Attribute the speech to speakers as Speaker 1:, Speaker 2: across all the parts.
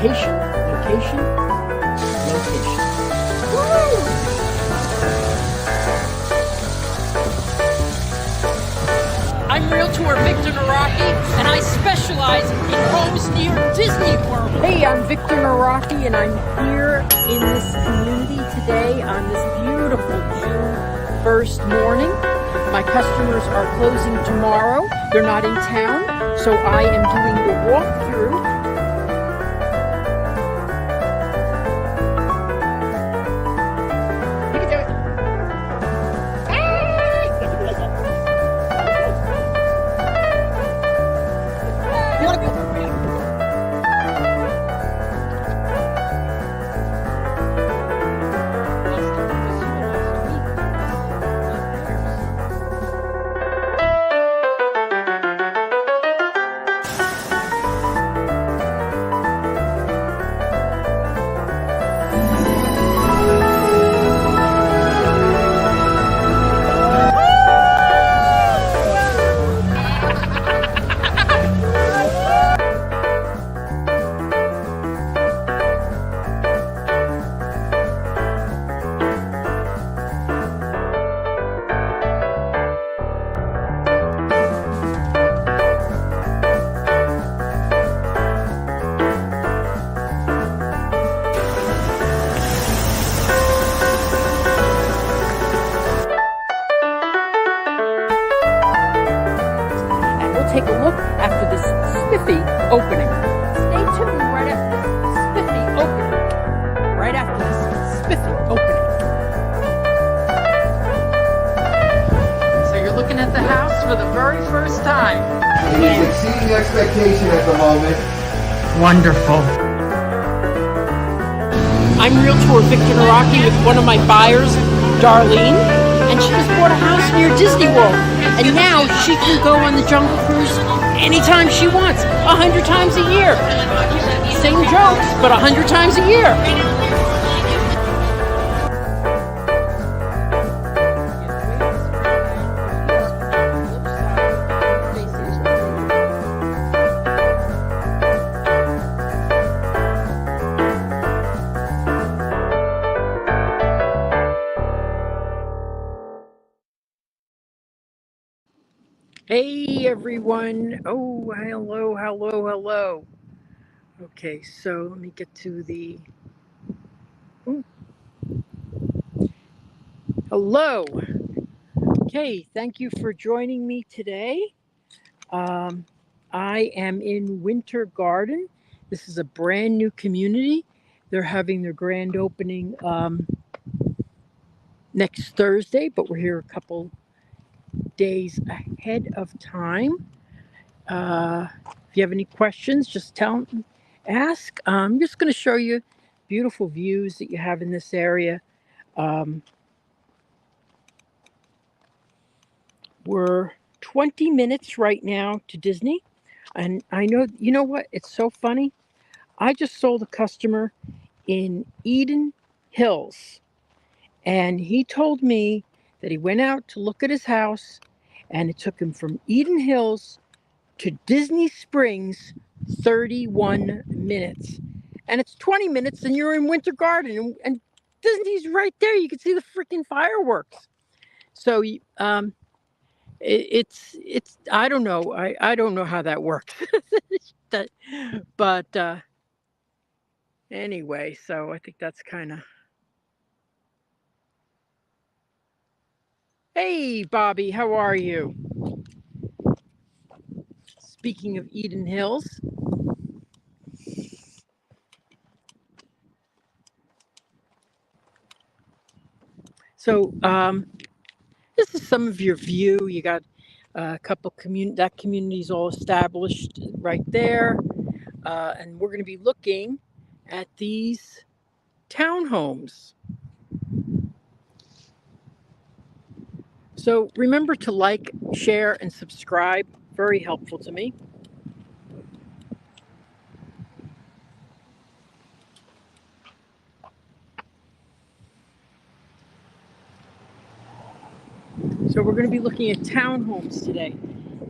Speaker 1: location, location, location. Woo! I'm Realtor Victor Naraki, and I specialize in homes near Disney World. Hey, I'm Victor Naraki, and I'm here in this community today on this beautiful June 1st morning. My customers are closing tomorrow. They're not in town, so I am doing the walkthrough. Take a look after this spiffy opening. Stay tuned right after this spiffy opening. Right after this spiffy opening. So you're looking at the house for the very first time.
Speaker 2: It is exceeding expectation at the moment.
Speaker 1: Wonderful. I'm Realtor Victor Naraki with one of my buyers, Darlene, and she just bought a house near Disney World. And now she can go on the Jungle Cruise anytime she wants, 100 times a year. Same jokes, but 100 times a year. Hey everyone. Oh, hello, hello, hello. Okay, so let me get to the... Ooh. Hello. Okay, thank you for joining me today. I am in Winter Garden. This is a brand new community. They're having their grand opening next Thursday, but we're here a couple days ahead of time. If you have any questions, just ask. I'm just going to show you beautiful views that you have in this area. We're 20 minutes right now to Disney. And I know, you know what? It's so funny. I just sold a customer in Eden Hills. And he told me that he went out to look at his house and it took him from Eden Hills to Disney Springs 31 minutes. And it's 20 minutes and you're in Winter Garden and Disney's right there. You can see the freaking fireworks. So it's I don't know. I don't know how that works. But anyway, so I think that's kind of... Hey, Bobby, how are you? Speaking of Eden Hills. So this is some of your view. You got a couple that community's all established right there. And we're going to be looking at these townhomes. So remember to like, share, and subscribe. Very helpful to me. So we're going to be looking at townhomes today.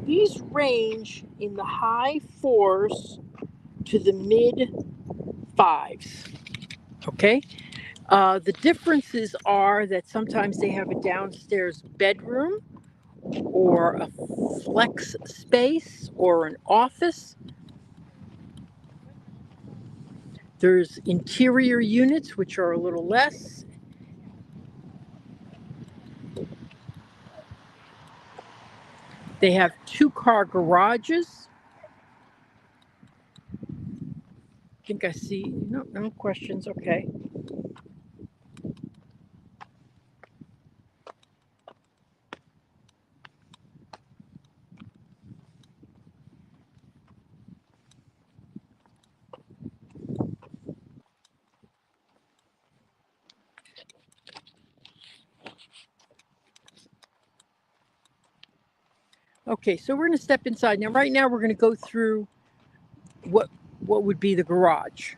Speaker 1: These range in the high 4s to the mid 5s. Okay. The differences are that sometimes they have a downstairs bedroom or a flex space or an office. There's interior units, which are a little less. They have 2-car garages. I think I see, no questions, okay. Okay, so we're gonna step inside. Now, right now we're gonna go through what would be the garage.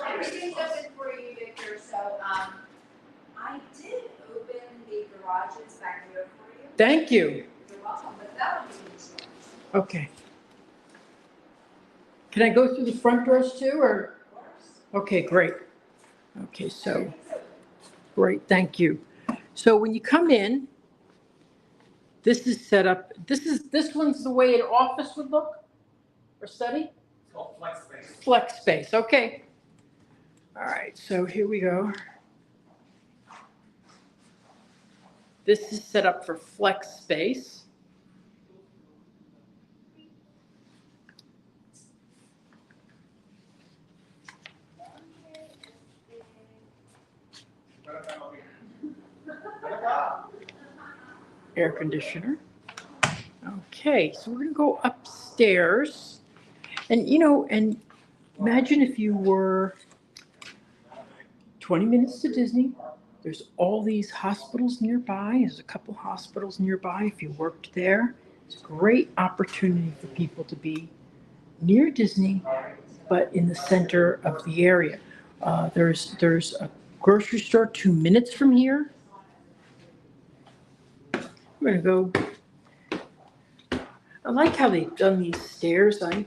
Speaker 3: Everything's open for you, Victor. So I did open the garages back here for you.
Speaker 1: Thank you.
Speaker 3: You're welcome, but that'll be in stores.
Speaker 1: Okay. Can I go through the front doors too, or?
Speaker 3: Of course.
Speaker 1: Okay, great. Okay, so, great, thank you. So when you come in, this is set up, this one's the way an office would look, or study?
Speaker 4: It's called flex space.
Speaker 1: Flex space, okay. All right, so here we go. This is set up for flex space. Air conditioner. Okay, so we're gonna go upstairs. And and imagine if you were 20 minutes to Disney. There's all these hospitals nearby. There's a couple hospitals nearby if you worked there. It's a great opportunity for people to be near Disney, but in the center of the area. There's a grocery store 2 minutes from here. We're gonna go. I like how they've done these stairs. I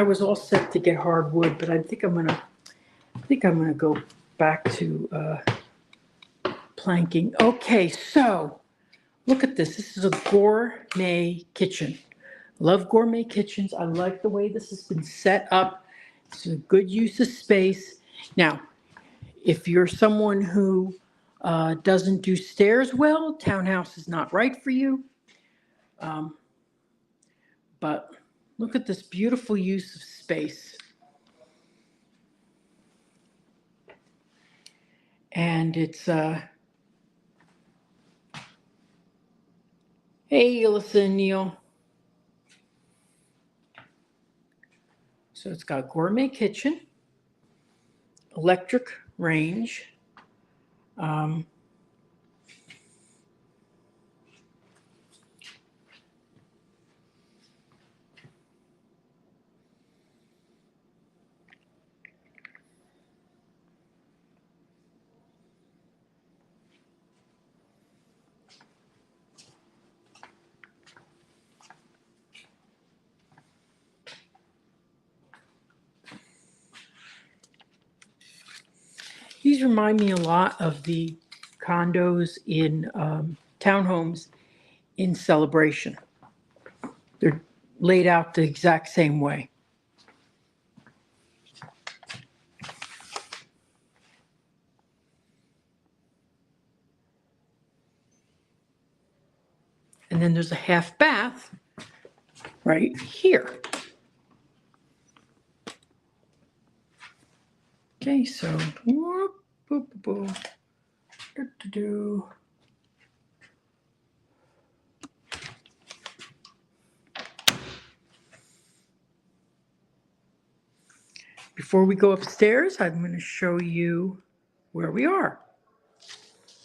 Speaker 1: was all set to get hardwood, but I think I'm gonna go back to planking. Okay, so look at this. This is a gourmet kitchen. Love gourmet kitchens. I like the way this has been set up. It's a good use of space. Now, if you're someone who doesn't do stairs well, townhouse is not right for you. But look at this beautiful use of space. And it's, hey, Alyssa and Neil. So it's got gourmet kitchen, electric range. These remind me a lot of the condos in townhomes in Celebration. They're laid out the exact same way. And then there's a half bath right here. Okay, so whoop, boop, boop, boop. Before we go upstairs, I'm going to show you where we are.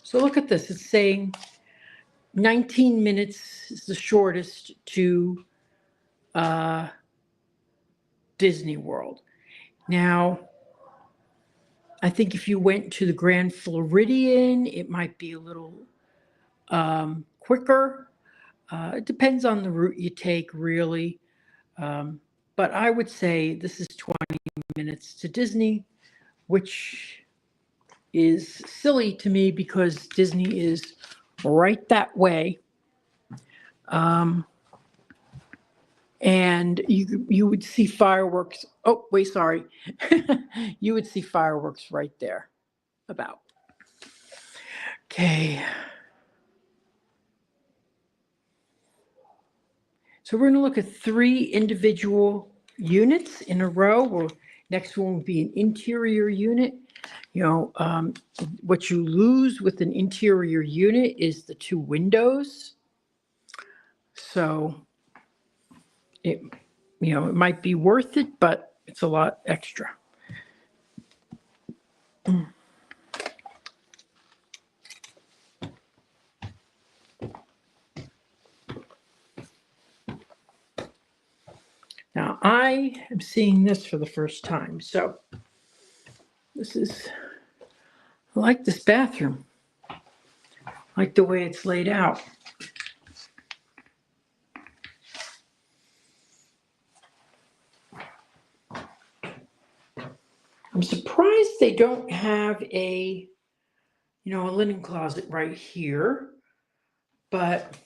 Speaker 1: So look at this. It's saying 19 minutes is the shortest to Disney World. Now, I think if you went to the Grand Floridian, it might be a little quicker. It depends on the route you take, really. But I would say this is 20 minutes to Disney, which is silly to me because Disney is right that way. And you would see fireworks. Oh, wait, sorry. You would see fireworks right there about. Okay. So we're going to look at 3 individual units in a row. Next one will be an interior unit. You know, what you lose with an interior unit is the 2 windows. So it, you know, it might be worth it, but it's a lot extra. Now, I am seeing this for the first time. So I like this bathroom. I like the way it's laid out. I'm surprised they don't have a linen closet right here, but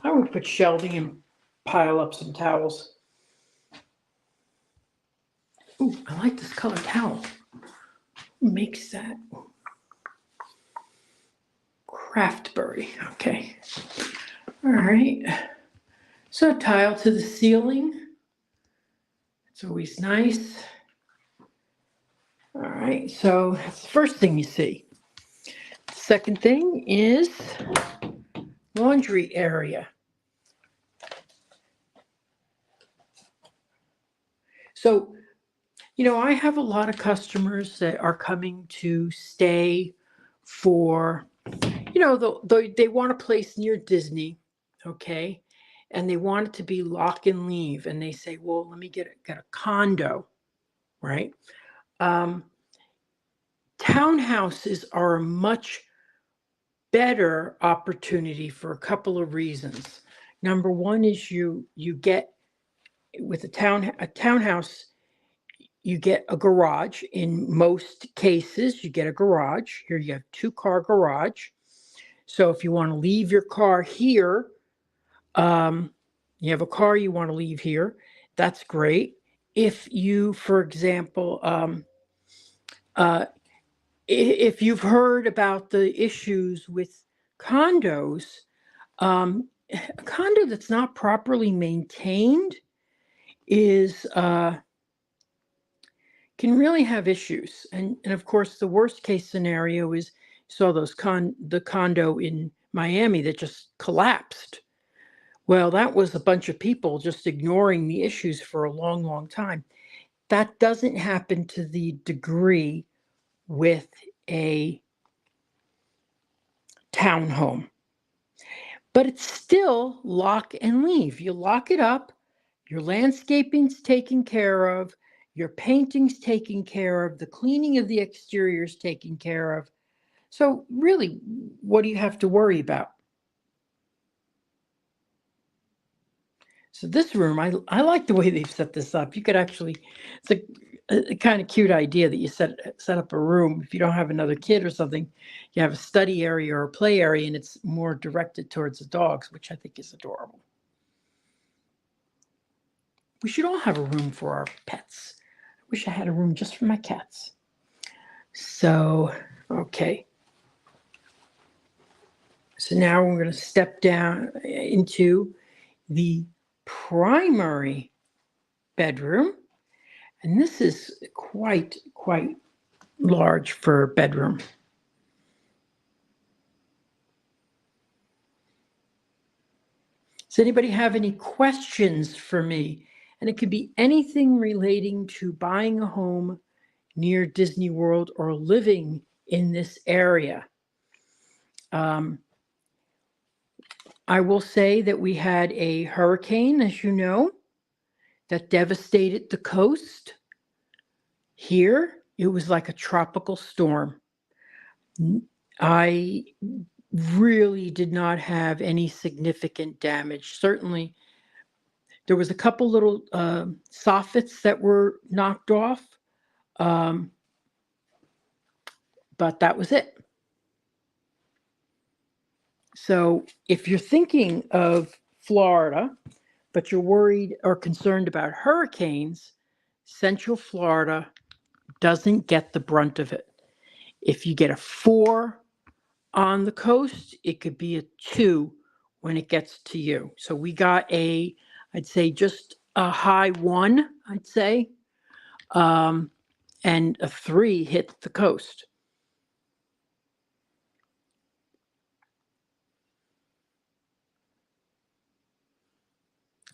Speaker 1: I would put shelving and pile up some towels. Ooh, I like this colored towel. Who makes that? Craftbury. Okay. All right. So tile to the ceiling. It's always nice. All right. So that's the first thing you see. The second thing is laundry area. So, I have a lot of customers that are coming to stay for, they want a place near Disney, okay? And they want it to be lock and leave. And they say, well, let me get a condo, right? Townhouses are a much better opportunity for a couple of reasons. Number one is you get with a townhouse, you get a garage. In most cases, you get a garage. Here you have 2-car garage. So if you want to leave your car here, you have a car you want to leave here, that's great. If you, for example, if you've heard about the issues with condos, a condo that's not properly maintained is can really have issues. And of course, the worst case scenario is saw the condo in Miami that just collapsed. Well, that was a bunch of people just ignoring the issues for a long, long time. That doesn't happen to the degree with a townhome. But it's still lock and leave. You lock it up, your landscaping's taken care of, your painting's taken care of, the cleaning of the exterior's taken care of. So really, what do you have to worry about? So this room, I like the way they've set this up. You could actually, it's a kind of cute idea that you set up a room. If you don't have another kid or something, you have a study area or a play area, and it's more directed towards the dogs, which I think is adorable. We should all have a room for our pets. I wish I had a room just for my cats. So, okay. So now we're going to step down into the primary bedroom. And this is quite large for a bedroom. Does anybody have any questions for me? And it could be anything relating to buying a home near Disney World or living in this area. I will say that we had a hurricane, as you know, that devastated the coast here. It was like a tropical storm. I really did not have any significant damage. Certainly, there was a couple little soffits that were knocked off, um, but that was it. So if you're thinking of Florida, but you're worried or concerned about hurricanes, Central Florida doesn't get the brunt of it. If you get a 4 on the coast, it could be a 2 when it gets to you. So we got I'd say just a high 1, I'd say, and a 3 hit the coast.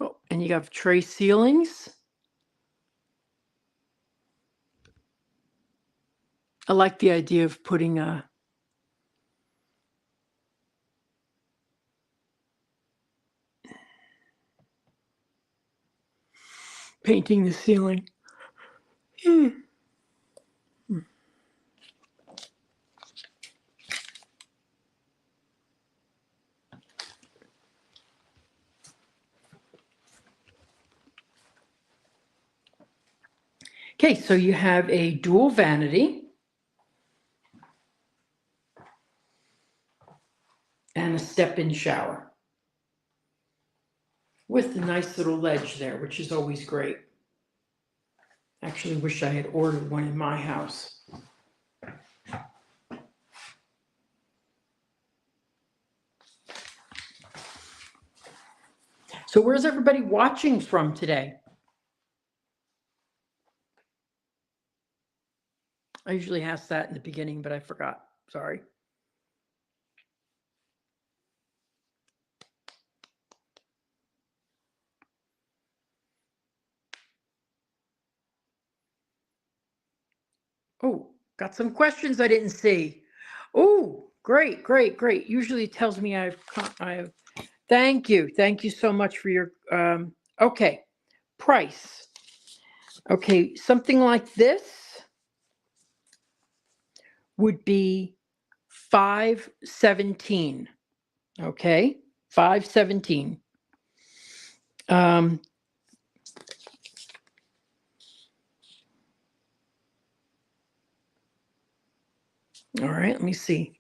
Speaker 1: Oh, and you have tray ceilings. I like the idea of putting painting the ceiling. Okay, so you have a dual vanity and a step-in shower with a nice little ledge there, which is always great. Actually wish I had ordered one in my house. So where's everybody watching from today? I usually ask that in the beginning, but I forgot. Sorry. Oh, got some questions I didn't see. Oh, great, great, great. Usually it tells me I've thank you. Thank you so much for your, okay. Price. Okay, something like this would be $517. Okay, $517. All right, let me see.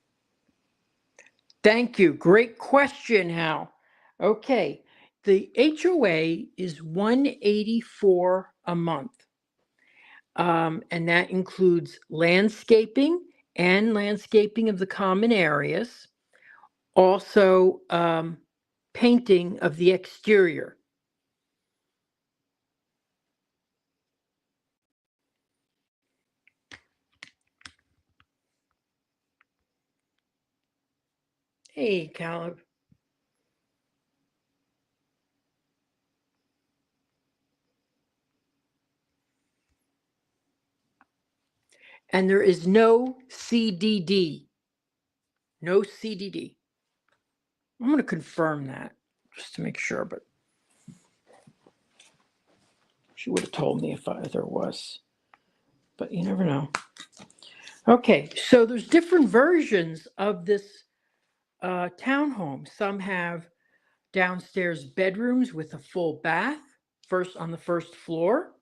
Speaker 1: Thank you. Great question, Hal. Okay, the HOA is $184 a month. And that includes landscaping and landscaping of the common areas. Also, painting of the exterior. Hey, Caleb. And there is no CDD. No CDD. I'm going to confirm that just to make sure, but she would have told me if there was, but you never know. Okay, so there's different versions of this townhome. Some have downstairs bedrooms with a full bath, first on the first floor,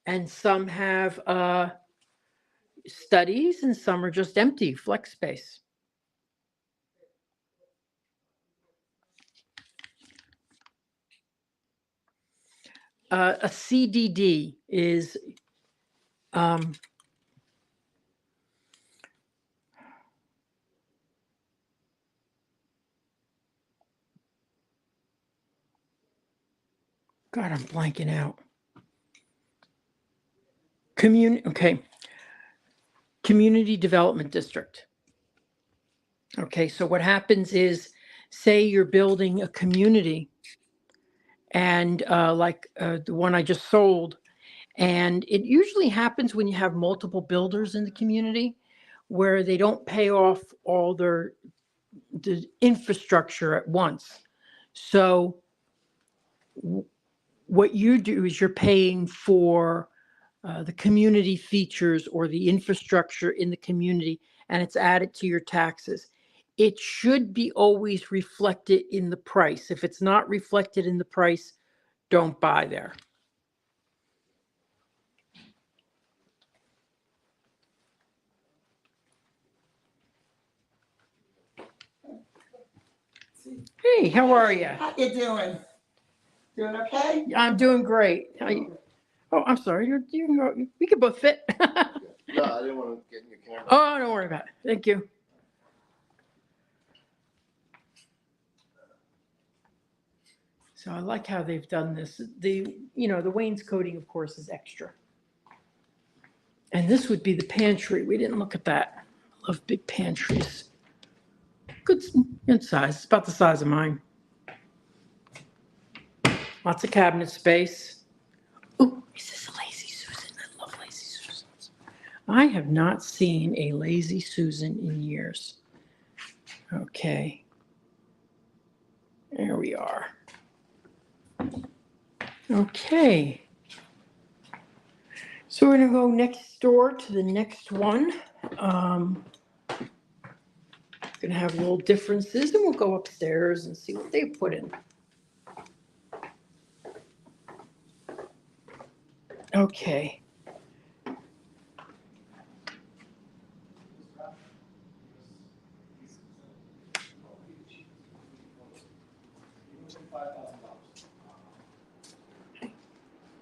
Speaker 1: and some have studies, and some are just empty, flex space. A CDD is God, I'm blanking out. Okay. Community Development District. Okay, so what happens is, say you're building a community, and like the one I just sold, and it usually happens when you have multiple builders in the community where they don't pay off all the infrastructure at once. So what you do is you're paying for the community features or the infrastructure in the community, and it's added to your taxes, it should be always reflected in the price. If it's not reflected in the price, don't buy there. Hey, how are you?
Speaker 4: How you doing? Doing okay?
Speaker 1: I'm doing great. Oh, I'm sorry. You can go. We can both fit.
Speaker 2: No, I didn't want to get in your camera.
Speaker 1: Oh, don't worry about it. Thank you. So I like how they've done this. The wainscoting, of course, is extra. And this would be the pantry. We didn't look at that. I love big pantries. Good size. It's about the size of mine. Lots of cabinet space. Oh, is this a Lazy Susan? I love Lazy Susans. I have not seen a Lazy Susan in years. Okay. There we are. Okay. So we're going to go next door to the next one. Going to have little differences, and we'll go upstairs and see what they put in. Okay.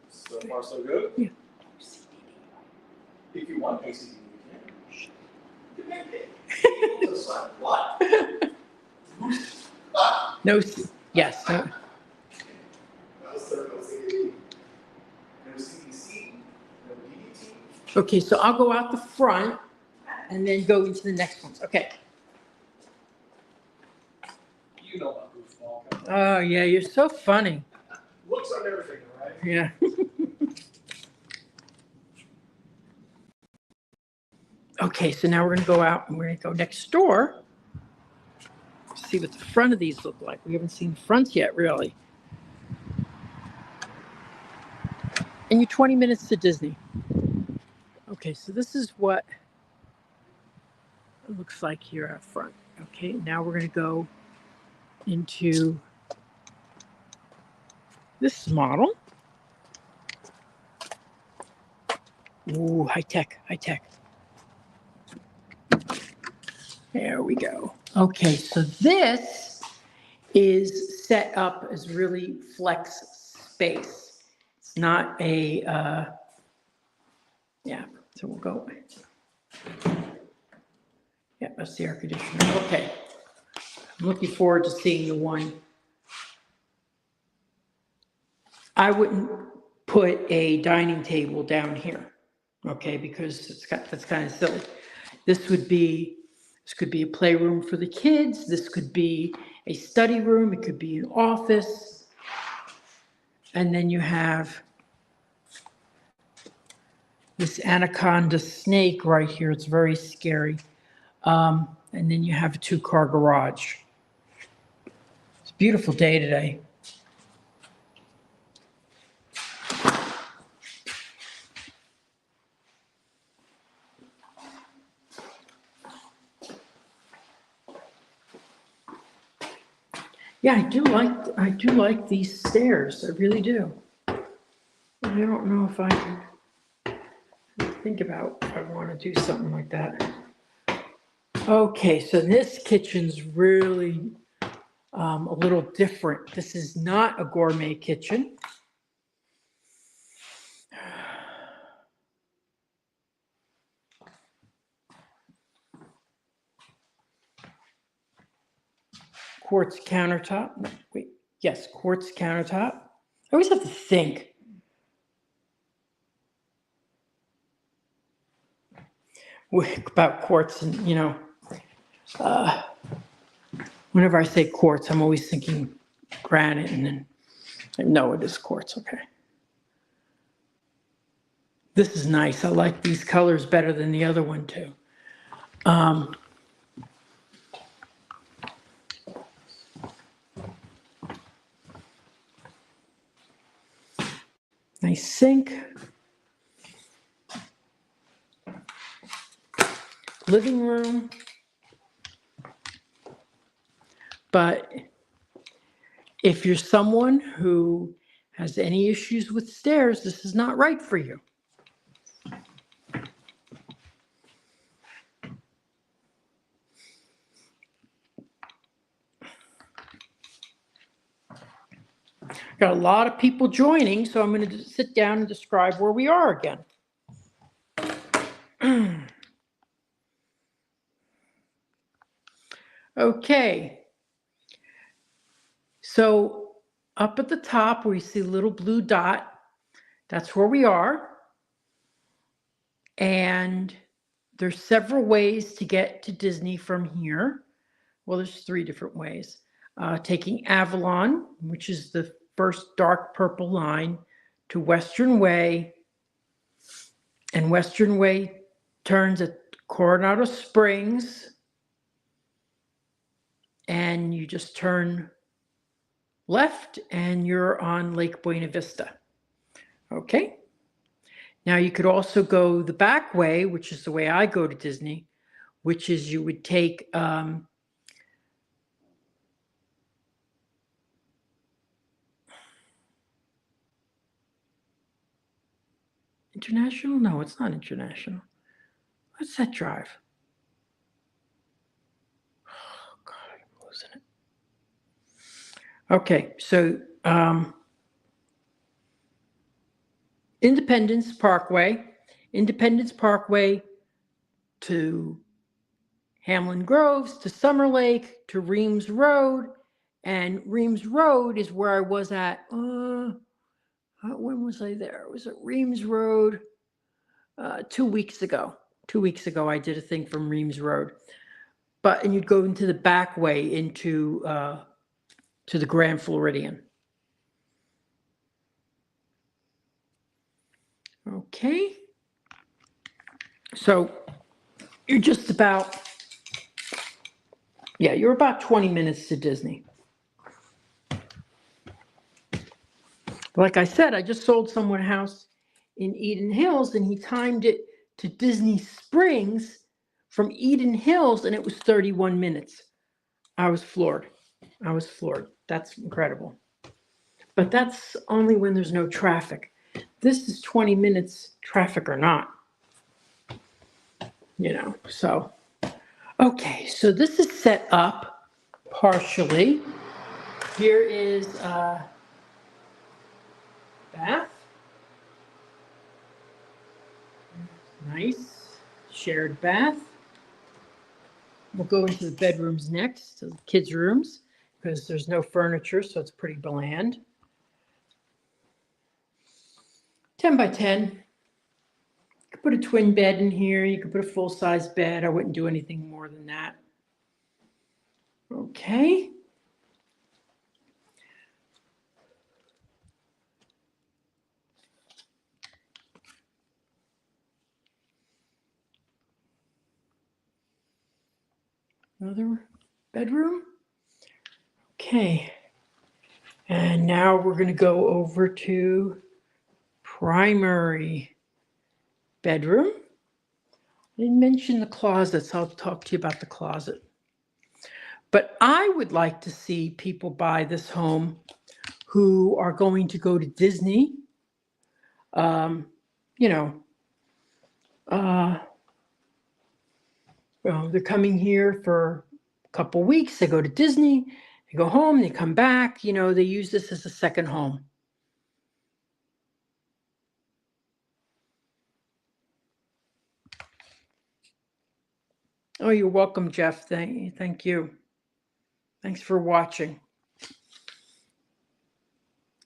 Speaker 5: So far, so good?
Speaker 1: Yeah.
Speaker 5: If you want ACD, you can. What?
Speaker 1: No, yes. No.
Speaker 5: No CDD. No CDC. No DDT.
Speaker 1: Okay, so I'll go out the front and then go into the next ones. Okay.
Speaker 5: You know about goofball.
Speaker 1: Oh, yeah, you're so funny.
Speaker 5: Looks on everything, right?
Speaker 1: Yeah. Okay, so now we're going to go out and we're going to go next door. See what the front of these look like. We haven't seen the fronts yet, really. And you're 20 minutes to Disney. Okay, so this is what it looks like here out front. Okay, now we're going to go into this model. Ooh, high tech, high tech. There we go. Okay, so this is set up as really flex space. It's not a, yeah, so we'll go. Yeah, that's the air conditioner. Okay. I'm looking forward to seeing the one. I wouldn't put a dining table down here, okay, because that's kind of silly. This could be a playroom for the kids. This could be a study room. It could be an office. And then you have this anaconda snake right here. It's very scary. And then you have a 2-car garage. It's a beautiful day today. Yeah, I do like these stairs. I really do. I don't know if I can think about if I want to do something like that. Okay, so this kitchen's really a little different. This is not a gourmet kitchen. Quartz countertop. No, wait, yes, quartz countertop. I always have to think. About quartz, and whenever I say quartz, I'm always thinking granite, and then no, it is quartz. Okay. This is nice. I like these colors better than the other one too. Nice sink. living room. But if you're someone who has any issues with stairs, this is not right for you. Got a lot of people joining, so I'm going to sit down and describe where we are again. Okay. So up at the top where you see a little blue dot, that's where we are. And there's several ways to get to Disney from here. Well, there's 3 different ways. Taking Avalon, which is the first dark purple line, to Western Way. And Western Way turns at Coronado Springs. And you just turn left and you're on Lake Buena Vista. Okay. Now you could also go the back way, which is the way I go to Disney, which is you would take International? No, it's not International. What's that drive? Oh, God, I'm losing it. Okay, so Independence Parkway to Hamlin Groves, to Summer Lake, to Reams Road. And Reams Road is where I was at, when was I there? I was at Reams Road 2 weeks ago. 2 weeks ago, I did a thing from Reams Road. And you'd go into the back way into to the Grand Floridian. Okay. So you're just about, you're about 20 minutes to Disney. Like I said, I just sold someone a house in Eden Hills, and he timed it to Disney Springs from Eden Hills, and it was 31 minutes. I was floored. That's incredible. But that's only when there's no traffic. This is 20 minutes, traffic or not. So. Okay, so this is set up partially. Here is a bath. Nice shared bath. We'll go into the bedrooms next, so the kids' rooms, because there's no furniture, so it's pretty bland. 10 by 10. You could put a twin bed in here. You could put a full-size bed. I wouldn't do anything more than that. Okay. Another bedroom. Okay. And now we're going to go over to primary bedroom. I didn't mention the closets. I'll talk to you about the closet. But I would like to see people buy this home who are going to go to Disney. Well, they're coming here for a couple weeks. They go to Disney, they go home, they come back. They use this as a second home. Oh, you're welcome, Jeff. Thank you. Thanks for watching.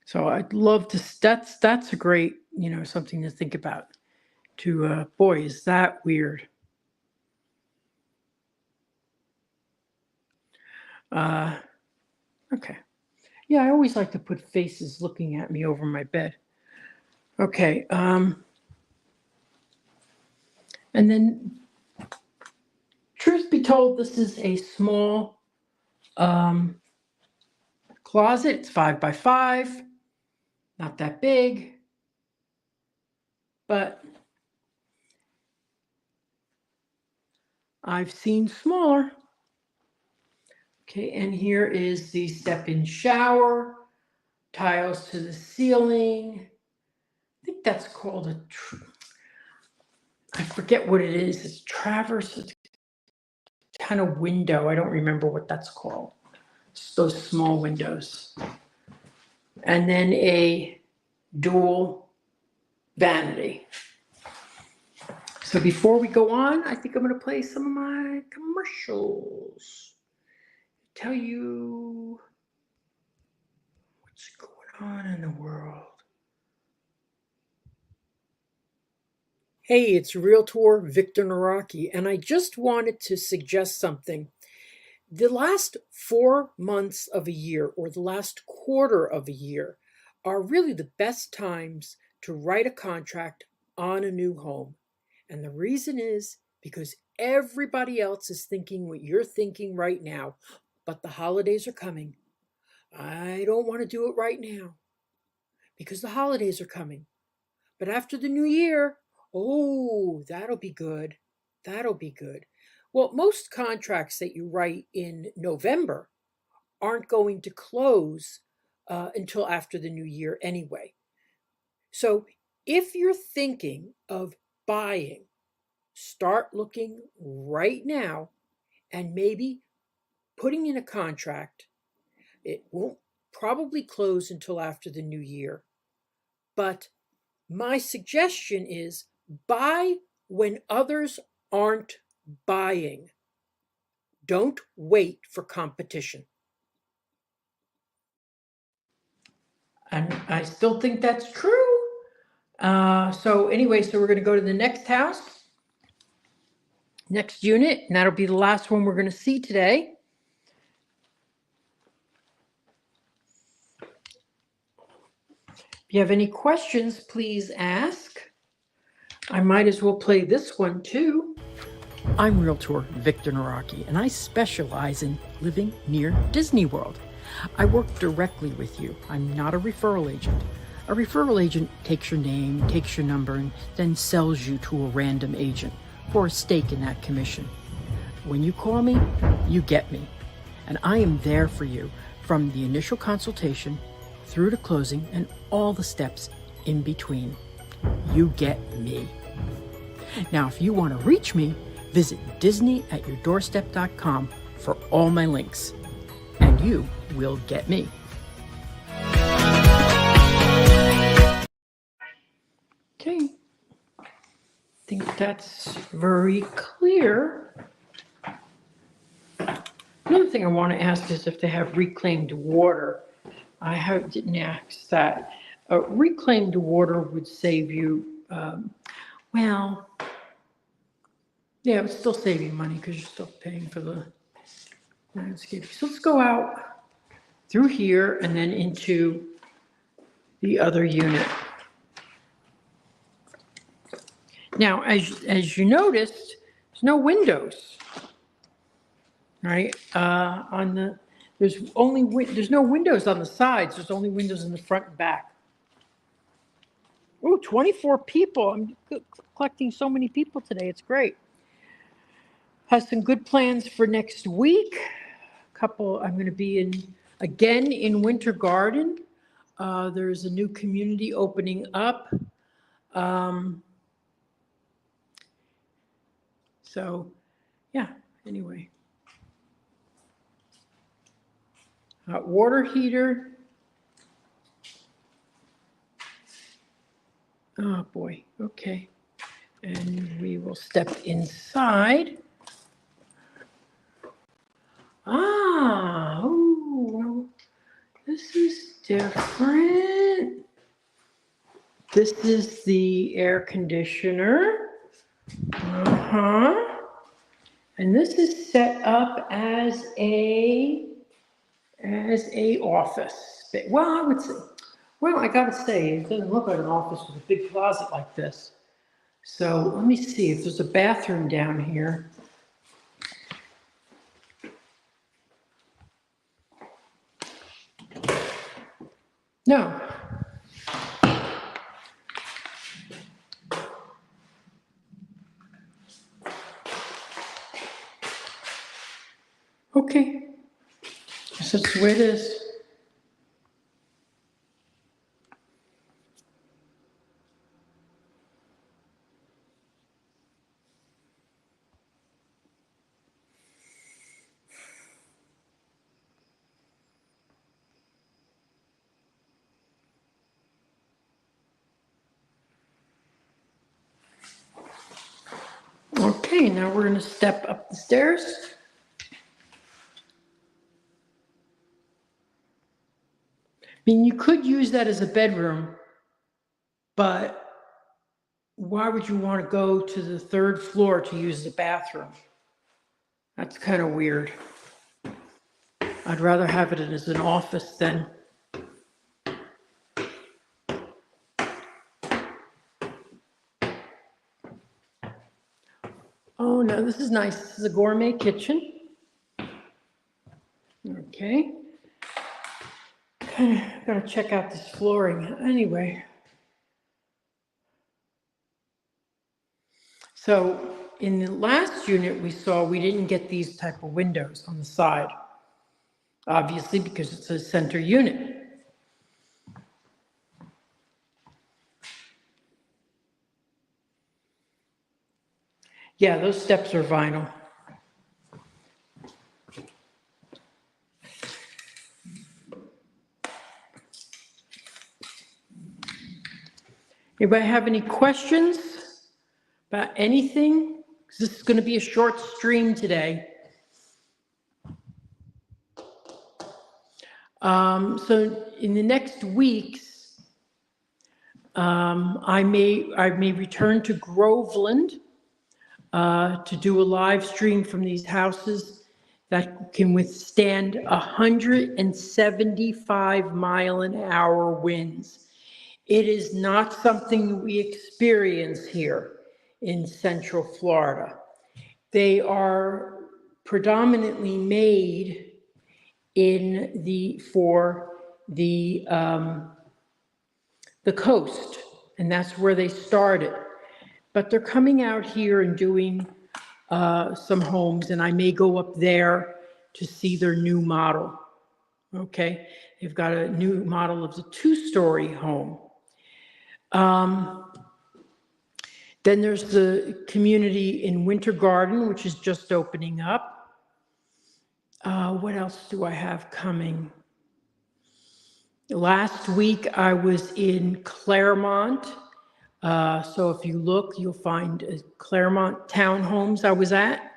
Speaker 1: So I'd love to, that's a great, something to think about. Boy, is that weird. Okay. Yeah, I always like to put faces looking at me over my bed. Okay. And then, truth be told, this is a small closet. It's 5 by 5, not that big, but I've seen smaller. Okay, and here is the step-in shower, tiles to the ceiling. I think that's called I forget what it is. It's traverse, it's kind of window. I don't remember what that's called. It's those small windows. And then a dual vanity. So before we go on, I think I'm going to play some of my commercials. Tell you what's going on in the world. Hey, it's Realtor Victor Naraki, and I just wanted to suggest something. The last 4 months of a year or the last quarter of a year are really the best times to write a contract on a new home. And the reason is because everybody else is thinking what you're thinking right now, but the holidays are coming. I don't want to do it right now because the holidays are coming. But after the new year, oh, that'll be good. That'll be good. Well, most contracts that you write in November aren't going to close until after the new year anyway. So if you're thinking of buying, start looking right now and maybe putting in a contract. It won't probably close until after the new year. But my suggestion is buy when others aren't buying. Don't wait for competition. And I still think that's true. So we're going to go to the next house, next unit, and that'll be the last one we're going to see today. If you have any questions, please ask. I might as well play this one too. I'm Realtor Victor Naraki, and I specialize in living near Disney World. I work directly with you. I'm not a referral agent. A referral agent takes your name, takes your number, and then sells you to a random agent for a stake in that commission. When you call me, you get me. And I am there for you from the initial consultation through to closing and all the steps in between. You get me. Now, if you want to reach me, visit disneyatyourdoorstep.com for all my links, and you will get me. Okay, I think that's very clear. Another thing I want to ask is if they have reclaimed water. Didn't ask that. Reclaimed water would save you, yeah, it would still save you money because you're still paying for the landscaping. So let's go out through here and then into the other unit. Now, as you noticed, there's no windows, right? There's no windows on the sides. There's only windows in the front and back. Oh, 24 people. I'm collecting so many people today. It's great. Has some good plans for next week. I'm going to be again in Winter Garden. There's a new community opening up. So, yeah, anyway. Hot water heater. Oh, boy. Okay. And we will step inside. Oh, this is different. This is the air conditioner. And this is set up as a office. Well, I gotta say, it doesn't look like an office with a big closet like this. So let me see if there's a bathroom down here. No. Okay. Guess that's the way it is. Okay, now we're gonna step up the stairs. I mean, you could use that as a bedroom, but why would you want to go to the third floor to use the bathroom? That's kind of weird. I'd rather have it as an office than. Oh, no, this is nice. This is a gourmet kitchen. Okay. Gotta check out this flooring anyway. So in the last unit we saw, we didn't get these type of windows on the side, obviously because it's a center unit. Yeah, those steps are vinyl. Anybody have any questions about anything? This is going to be a short stream today. So in the next weeks, I may return to Groveland to do a live stream from these houses that can withstand 175-mile-an-hour winds. It is not something we experience here in Central Florida. They are predominantly made for the coast, and that's where they started. But they're coming out here and doing some homes, and I may go up there to see their new model. Okay, they've got a new model of the 2-story home. Then there's the community in Winter Garden, which is just opening up. What else do I have coming? Last week I was in Claremont. So if you look, you'll find Claremont Townhomes I was at.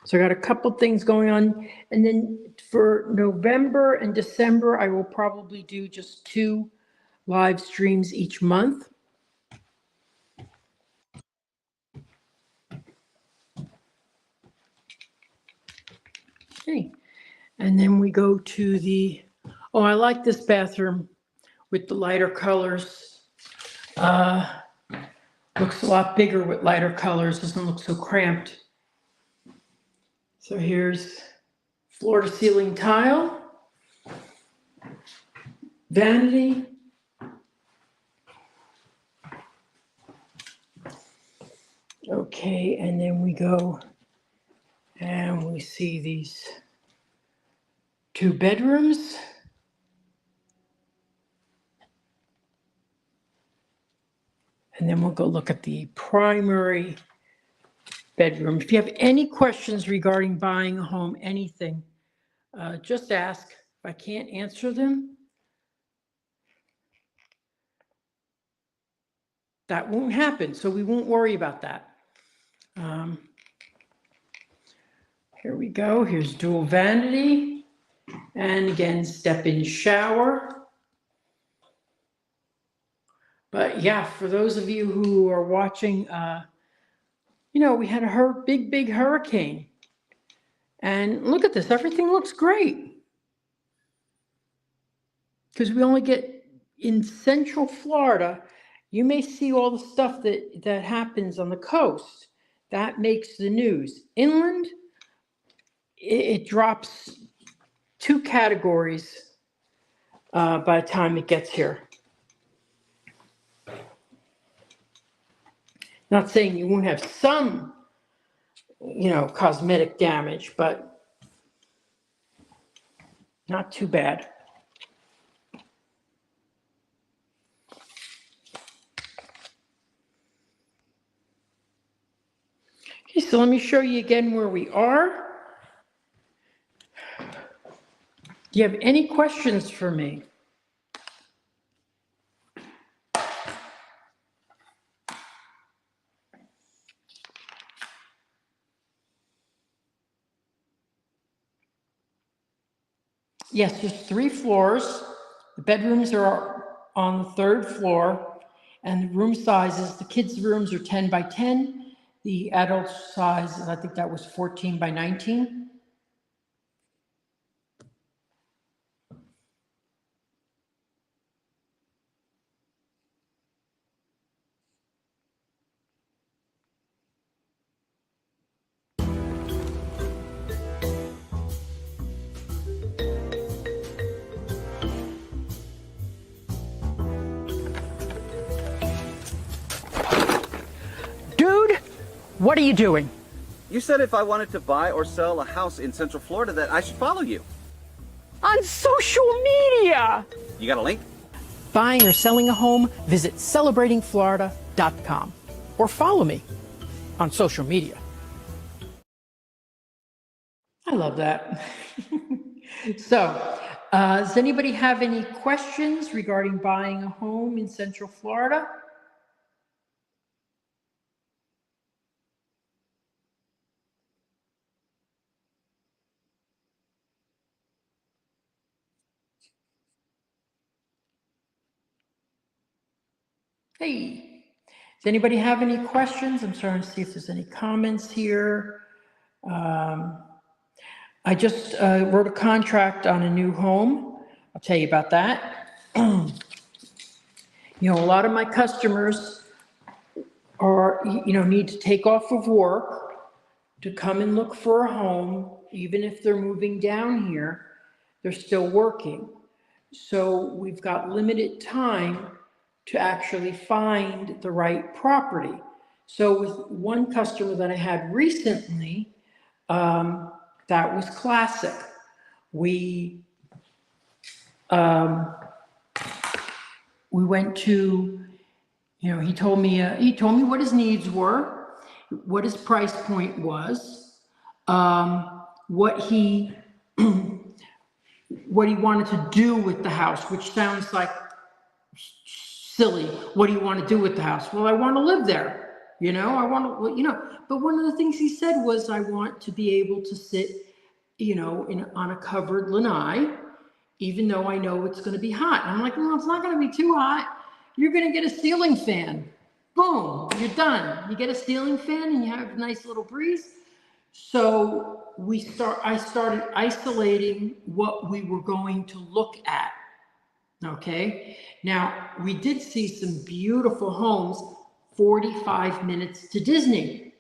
Speaker 1: So I got a couple things going on. And then for November and December, I will probably do just 2 live streams each month. Okay. And then we go to the, oh, I like this bathroom with the lighter colors. Looks a lot bigger with lighter colors, doesn't look so cramped. So here's floor to ceiling tile, vanity. Okay, and then we go and we see these 2 bedrooms. And then we'll go look at the primary bedroom. If you have any questions regarding buying a home, anything, just ask. If I can't answer them, that won't happen, so we won't worry about that. Here we go. Here's dual vanity. And again, step-in shower. But yeah, for those of you who are watching, you know, we had a big hurricane. And look at this, everything looks great. Because we only get, in Central Florida, you may see all the stuff that happens on the coast. That makes the news. Inland, it drops 2 categories by the time it gets here. Not saying you won't have some, cosmetic damage, but not too bad. Okay, so let me show you again where we are. Do you have any questions for me? Yes, there's 3 floors. The bedrooms are on the 3rd floor, and the room sizes, the kids' rooms are 10 by 10. The adult size, I think that was 14 by 19. Dude, what are you doing?
Speaker 6: You said if I wanted to buy or sell a house in Central Florida that I should follow you.
Speaker 1: On social media!
Speaker 6: You got a link?
Speaker 1: Buying or selling a home, visit celebratingflorida.com or follow me on social media. I love that. So, does anybody have any questions regarding buying a home in Central Florida? Hey, does anybody have any questions? I'm starting to see if there's any comments here. I just wrote a contract on a new home. I'll tell you about that. A lot of my customers are, need to take off of work to come and look for a home. Even if they're moving down here, they're still working. So we've got limited time to actually find the right property. So with one customer that I had recently, that was classic. We went to, he told me what his needs were, what his price point was, what he wanted to do with the house, which sounds like silly. What do you want to do with the house? Well, I want to live there. I want to, but one of the things he said was, I want to be able to sit, on a covered lanai, even though I know it's going to be hot. And I'm like, well, it's not going to be too hot. You're going to get a ceiling fan. Boom, you're done. You get a ceiling fan and you have a nice little breeze. So I started isolating what we were going to look at. Okay. Now, we did see some beautiful homes, 45 minutes to Disney.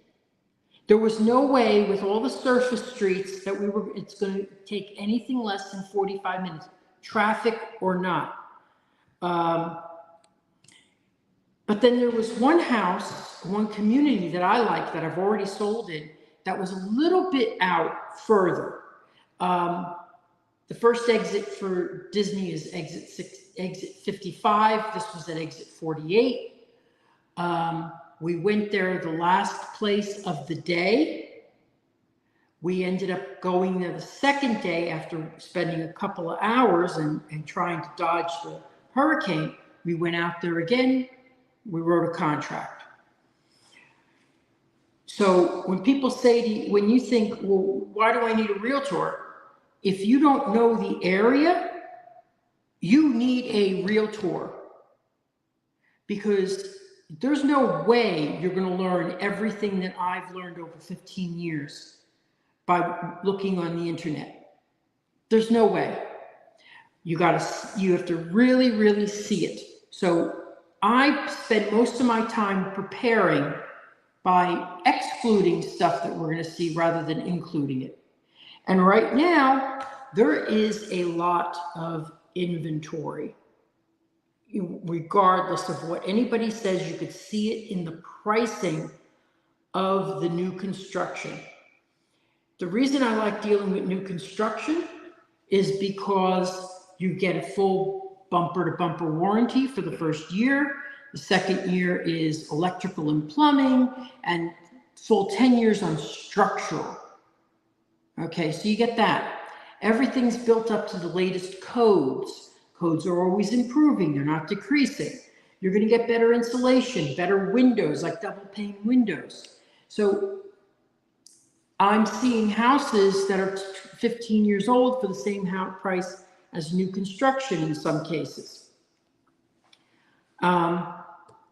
Speaker 1: There was no way with all the surface streets that it's going to take anything less than 45 minutes, traffic or not. But then there was one house, one community that I like that I've already sold in, that was a little bit out further. The first exit for Disney is exit 55. This was at exit 48. We went there the last place of the day. We ended up going there the second day after spending a couple of hours and trying to dodge the hurricane. We went out there again. We wrote a contract. So when people say to you, when you think, well, why do I need a realtor? If you don't know the area, you need a realtor, because there's no way you're going to learn everything that I've learned over 15 years by looking on the internet. There's no way. You have to really, really see it. So I spend most of my time preparing by excluding stuff that we're going to see rather than including it. And right now, there is a lot of inventory. Regardless of what anybody says, you could see it in the pricing of the new construction. The reason I like dealing with new construction is because you get a full bumper-to-bumper warranty for the first year. The second year is electrical and plumbing, and full 10 years on structural. Okay, so you get that. Everything's built up to the latest codes. Codes are always improving, they're not decreasing. You're gonna get better insulation, better windows, like double pane windows. So I'm seeing houses that are 15 years old for the same price as new construction in some cases.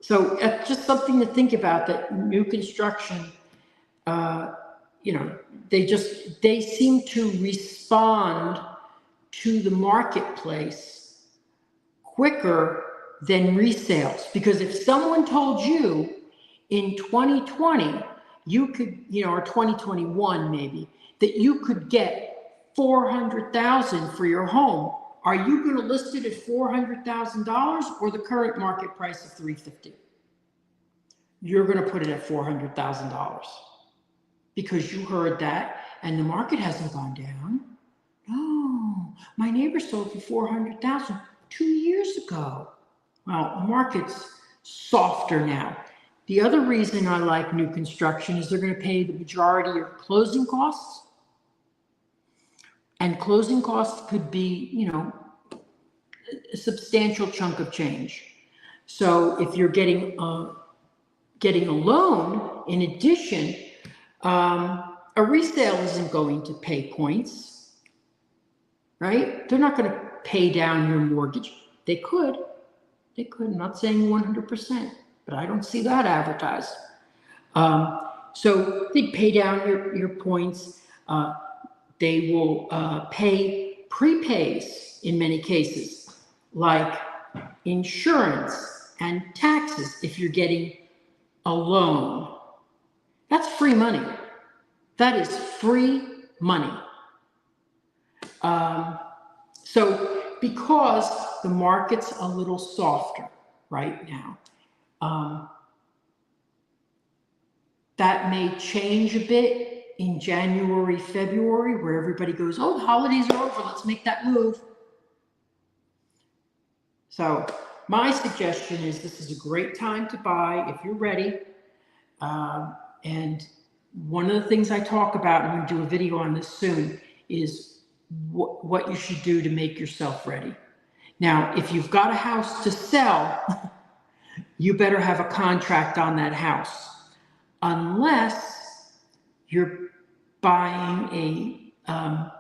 Speaker 1: So it's just something to think about, that new construction, they seem to respond to the marketplace quicker than resales. Because if someone told you in 2020, you could, or 2021 maybe, that you could get $400,000 for your home, are you going to list it at $400,000 or the current market price of $350,000? You're going to put it at $400,000 because you heard that, and the market hasn't gone down. No, my neighbor sold for $400,000 2 years ago. Well, the market's softer now. The other reason I like new construction is they're going to pay the majority of closing costs. And closing costs could be, a substantial chunk of change. So if you're getting a loan, in addition, a resale isn't going to pay points, right? They're not going to pay down your mortgage. They could. I'm not saying 100%, but I don't see that advertised. So they pay down your points. They will pay prepays in many cases, like insurance and taxes if you're getting a loan. That's free money. That is free money. So because the market's a little softer right now, that may change a bit in January, February, where everybody goes, oh, the holidays are over, let's make that move. So my suggestion is this is a great time to buy if you're ready. And one of the things I talk about, and I'm going to do a video on this soon, is what you should do to make yourself ready. Now, if you've got a house to sell, you better have a contract on that house. Unless you're buying a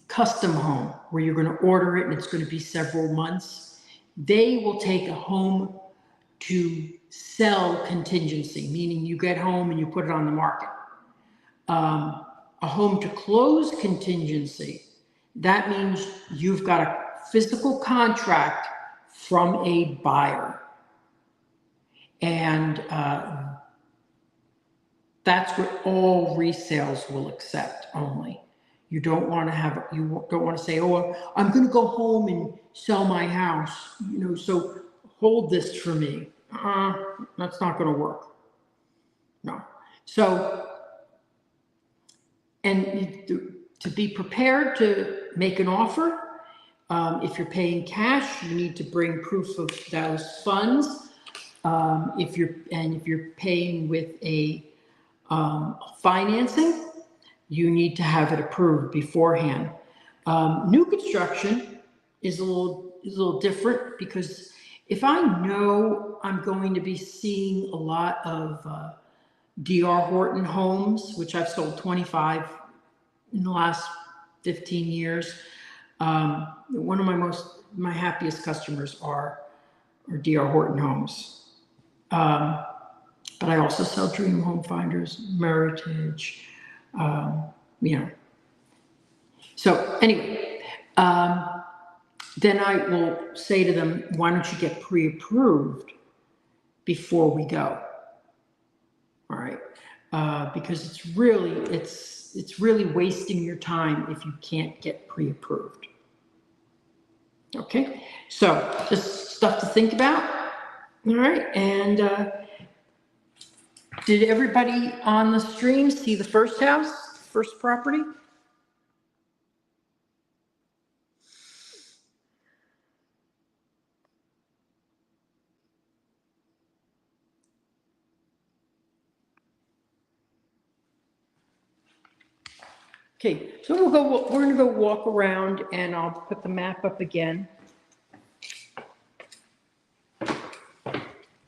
Speaker 1: custom home where you're going to order it and it's going to be several months. They will take a home to sell contingency, meaning you get home and you put it on the market. A home to close contingency, that means you've got a physical contract from a buyer. And that's what all resales will accept only. You don't want to say, oh, I'm going to go home and sell my house, so hold this for me. That's not going to work. No. So, and to be prepared to make an offer, if you're paying cash, you need to bring proof of those funds. If you're paying with a financing, you need to have it approved beforehand. New construction is a little different, because if I know I'm going to be seeing a lot of D.R. Horton homes, which I've sold 25 in the last 15 years, one of my happiest customers are D.R. Horton homes. But I also sell Dream Home Finders, Meritage, So anyway, then I will say to them, why don't you get pre-approved before we go? All right, because it's really wasting your time if you can't get pre-approved. Okay, so just stuff to think about. All right, and did everybody on the stream see the first house, first property? Okay, so we're gonna go walk around and I'll put the map up again.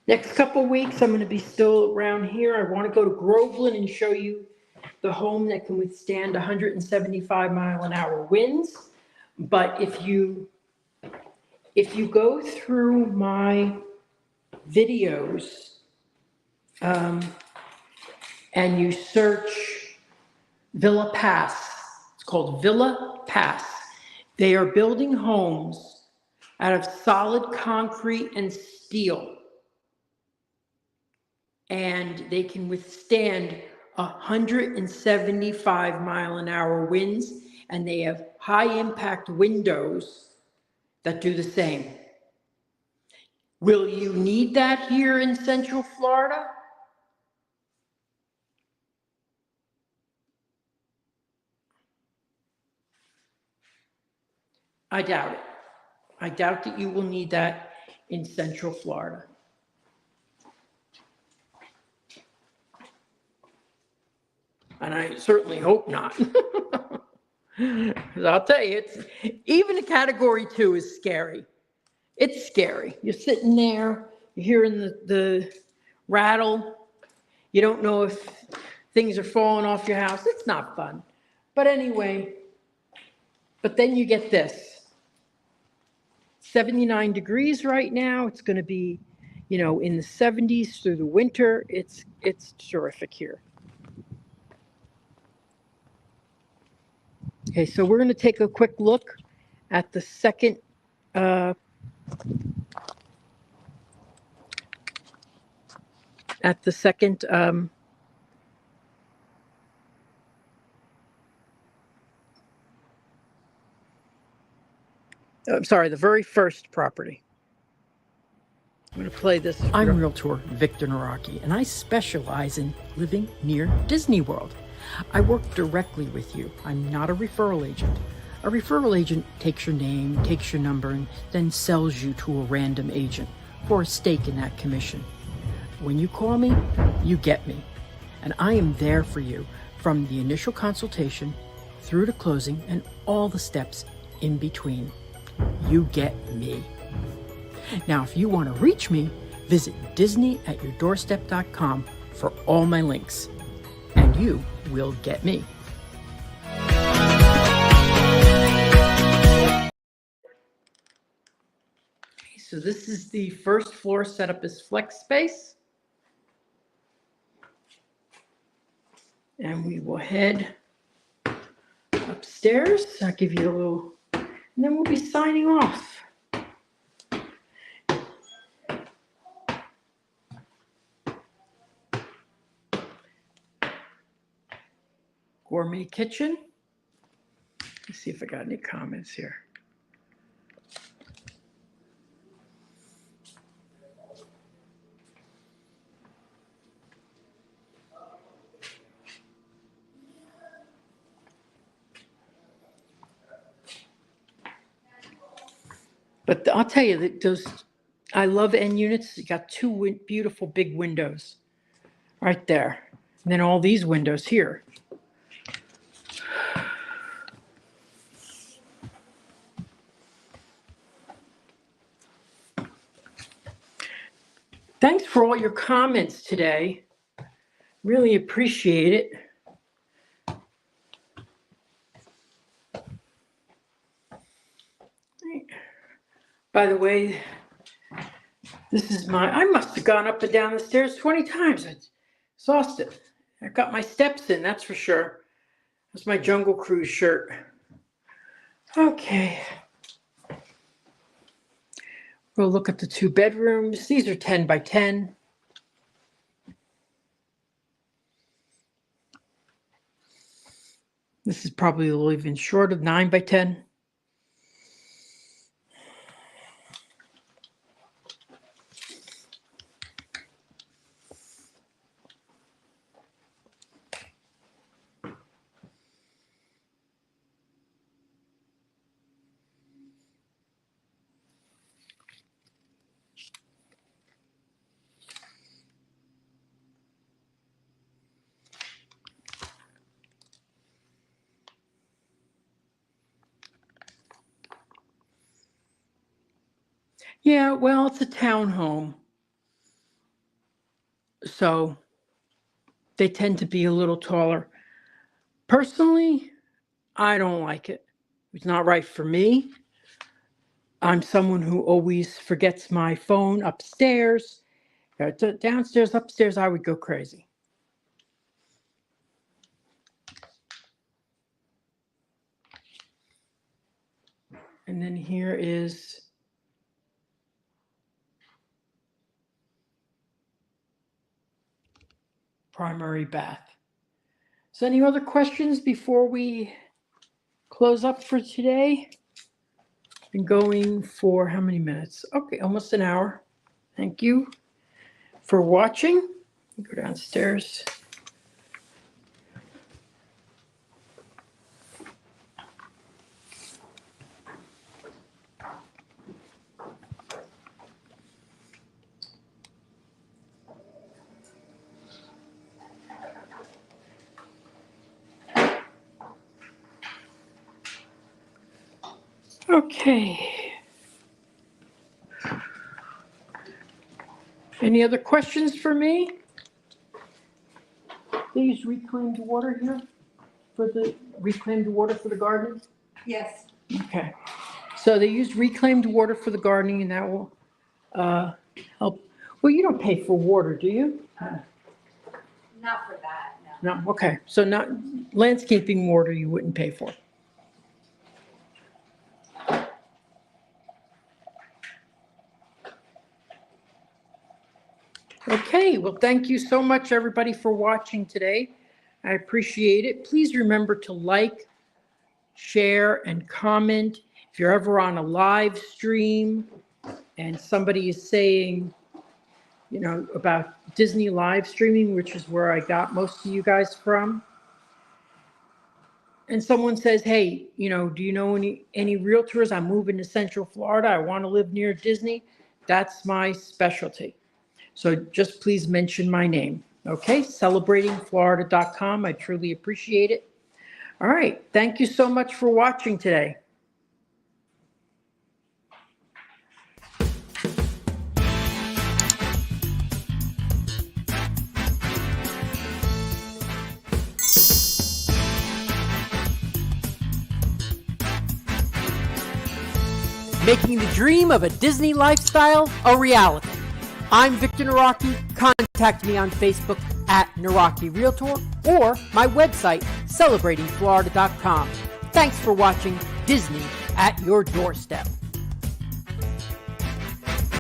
Speaker 1: Next couple weeks, I'm gonna be still around here. I wanna go to Groveland and show you the home that can withstand 175-mile-an-hour winds. But if you go through my videos, and you search Villa Pass, it's called Villa Pass. They are building homes out of solid concrete and steel. And they can withstand 175-mile-an-hour winds, and they have high impact windows that do the same. Will you need that here in Central Florida? I doubt it. I doubt that you will need that in Central Florida. And I certainly hope not. 'Cause I'll tell you, it's even a category 2 is scary. It's scary. You're sitting there, you're hearing the rattle. You don't know if things are falling off your house. It's not fun. But anyway, but then you get this. 79 degrees right now. It's going to be, in the 70s through the winter. It's terrific here. Okay, so we're going to take a quick look at the second I'm sorry, the very first property. I'm going to play this. I'm Realtor Victor Naraki, and I specialize in living near Disney World. I work directly with you. I'm not a referral agent. A referral agent takes your name, takes your number, and then sells you to a random agent for a stake in that commission. When you call me, you get me. And I am there for you from the initial consultation through to closing and all the steps in between. You get me. Now, if you want to reach me, visit disneyatyourdoorstep.com for all my links, and you will get me. Okay, so this is the first floor set up as flex space. And we will head upstairs. I'll give you a little, and then we'll be signing off. Gourmet kitchen. Let's see if I got any comments here. But I'll tell you that I love end units. You got two beautiful big windows right there. And then all these windows here. Thanks for all your comments today. Really appreciate it. By the way, this is I must have gone up and down the stairs 20 times. I'm exhausted. I got my steps in, that's for sure. That's my Jungle Cruise shirt. Okay. We'll look at the 2 bedrooms. These are 10 by 10. This is probably a little even short of 9 by 10. Yeah, well, it's a townhome. So they tend to be a little taller. Personally, I don't like it. It's not right for me. I'm someone who always forgets my phone upstairs. Downstairs, upstairs, I would go crazy. And then here is primary bath. So any other questions before we close up for today? Been going for how many minutes? Okay, almost an hour. Thank you for watching. Go downstairs. Okay. Any other questions for me? They use reclaimed water here for the garden?
Speaker 3: Yes.
Speaker 1: Okay. So they use reclaimed water for the gardening and that will help. Well, you don't pay for water, do you?
Speaker 3: Not for that, no.
Speaker 1: No, okay. So not landscaping water you wouldn't pay for. Okay, well, thank you so much, everybody, for watching today. I appreciate it. Please remember to like, share, and comment. If you're ever on a live stream and somebody is saying, you know, about Disney live streaming, which is where I got most of you guys from, and someone says, hey, you know, do you know any realtors? I'm moving to Central Florida. I want to live near Disney. That's my specialty. So just please mention my name. Okay, celebratingflorida.com. I truly appreciate it. All right, thank you so much for watching today. Making the dream of a Disney lifestyle a reality. I'm Victor Naraki. Contact me on Facebook at Naraki Realtor or my website, celebratingflorida.com. Thanks for watching Disney at your doorstep.